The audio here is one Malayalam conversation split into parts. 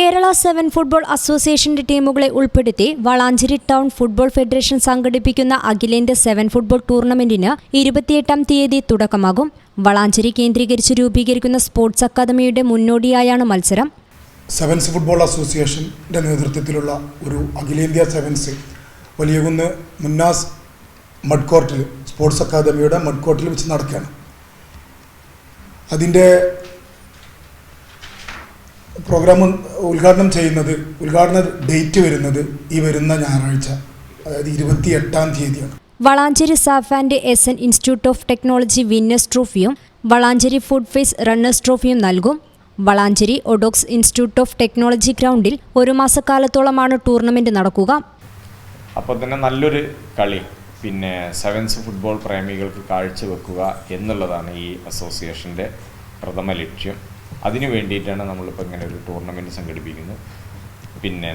കേരള 7 ഫുട്ബോൾ അസോസിയേഷന്റെ ടീമുകളെ ഉൾപ്പെടുത്തി വളാഞ്ചേരി ടൗൺ ഫുട്ബോൾ ഫെഡറേഷൻ സംഘടിപ്പിക്കുന്ന അഖിലേന്ത്യാ 7 ഫുട്ബോൾ ടൂർണമെന്റിന് 28-ാം തീയതി തുടക്കമാകും. വളാഞ്ചേരി കേന്ദ്രീകരിച്ച് രൂപീകരിക്കുന്ന സ്പോർട്സ് അക്കാദമിയുടെ മുന്നോടിയായാണ് മത്സരം. സെവൻസ് ഫുട്ബോൾ അസോസിയേഷന്റെ നേതൃത്വത്തിലുള്ള ഒരു അഖിലേന്ത്യാ സെവൻസ് വലിയകുന്ന് മുന്നാസ് മഡ്കോർട്ടിൽ സ്പോർട്സ് അക്കാദമിയുടെ മഡ്കോർട്ടിൽ വെച്ച് നടക്കുകയാണ്. അതിൻ്റെ പ്രോഗ്രാം ഉദ്ഘാടനം ഡേറ്റ് വരുന്നത് ഈ വരുന്ന ഞായറാഴ്ച, അതായത് 28-ാം തീയതിയാണ്. Valanchery Saaf and SN institute of technology winners ട്രോഫിയും വളാഞ്ചേരി ഫുഡ് ഫേസ് റണ്ണേഴ്സ് ട്രോഫിയും നൽകും. Valanchery Odox institute of technology ഗ്രൗണ്ടിൽ ഒരു മാസക്കാലത്തോളമാണ് ടൂർണമെന്റ് നടക്കുക. അപ്പോൾ തന്നെ നല്ലൊരു കളി സെവൻസ് ഫുട്ബോൾ പ്രേമികൾക്ക് കാഴ്ചവെക്കുക എന്നുള്ളതാണ് ഈ അസോസിയേഷൻ്റെ പ്രഥമ ലക്ഷ്യം. അതിനു വേണ്ടിയിട്ടാണ് നമ്മളിപ്പോൾ ഇങ്ങനെ ഒരു ടൂർണമെൻറ്റ് സംഘടിപ്പിക്കുന്നത്.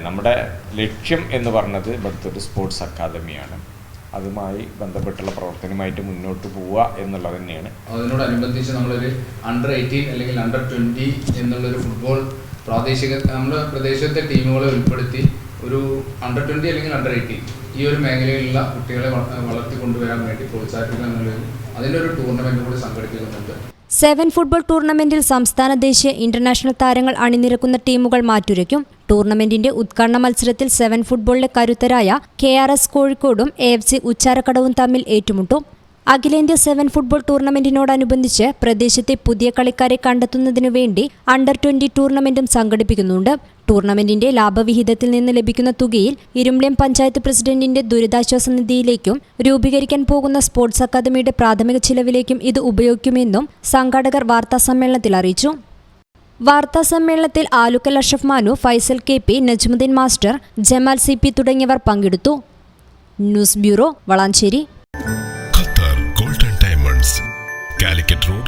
നമ്മുടെ ലക്ഷ്യം എന്ന് പറഞ്ഞത് ഇവിടുത്തെ ഒരു സ്പോർട്സ് അക്കാദമിയാണ്. അതുമായി ബന്ധപ്പെട്ടുള്ള പ്രവർത്തനമായിട്ട് മുന്നോട്ട് പോവുക എന്നുള്ളത് തന്നെയാണ്. അതിനോടനുബന്ധിച്ച് നമ്മളൊരു അണ്ടർ 18 അല്ലെങ്കിൽ അണ്ടർ 20 എന്നുള്ളൊരു ഫുട്ബോൾ നമ്മുടെ പ്രദേശത്തെ ടീമുകളെ ഉൾപ്പെടുത്തി ഒരു അണ്ടർ 20 അല്ലെങ്കിൽ അണ്ടർ 18 ഈ ഒരു മേഖലയിലുള്ള കുട്ടികളെ വളർത്തിക്കൊണ്ടുവരാൻ വേണ്ടി പ്രോത്സാഹിപ്പിക്കുക എന്നുള്ളത് അതിൻ്റെ ഒരു ടൂർണമെൻറ്റ് കൂടി സംഘടിപ്പിക്കുന്നുണ്ട്. 7 ഫുട്ബോൾ ടൂർണമെന്റിൽ സംസ്ഥാന, ദേശീയ, ഇന്റർനാഷണൽ താരങ്ങൾ അണിനിരക്കുന്ന ടീമുകൾ മാറ്റുരയ്ക്കും. ടൂർണമെന്റിന്റെ ഉദ്ഘാടന മത്സരത്തിൽ 7 ഫുട്ബോളിലെ കരുത്തരായ KRS കോഴിക്കോടും AFC ഉച്ചാരക്കടവും തമ്മിൽ ഏറ്റുമുട്ടും. അഖിലേന്ത്യാ 7 ഫുട്ബോൾ ടൂർണമെന്റിനോടനുബന്ധിച്ച് പ്രദേശത്തെ പുതിയ കളിക്കാരെ കണ്ടെത്തുന്നതിനു വേണ്ടി അണ്ടർ 20 ടൂർണമെന്റും സംഘടിപ്പിക്കുന്നുണ്ട്. ടൂർണമെന്റിന്റെ ലാഭവിഹിതത്തിൽ നിന്ന് ലഭിക്കുന്ന തുകയിൽ ഇരുമ്പ്ലം പഞ്ചായത്ത് പ്രസിഡന്റിന്റെ ദുരിതാശ്വാസ നിധിയിലേക്കും രൂപീകരിക്കാൻ പോകുന്ന സ്പോർട്സ് അക്കാദമിയുടെ പ്രാഥമിക ചിലവിലേക്കും ഇത് ഉപയോഗിക്കുമെന്നും സംഘാടകർ വാർത്താസമ്മേളനത്തിൽ അറിയിച്ചു. വാർത്താസമ്മേളനത്തിൽ Alukkal Ashraf Manu, Faisal KP, Najmuddeen master, Jamal CP തുടങ്ങിയവർ പങ്കെടുത്തു. News bureau, Valanchery. Qatar golden diamonds, Calicut road,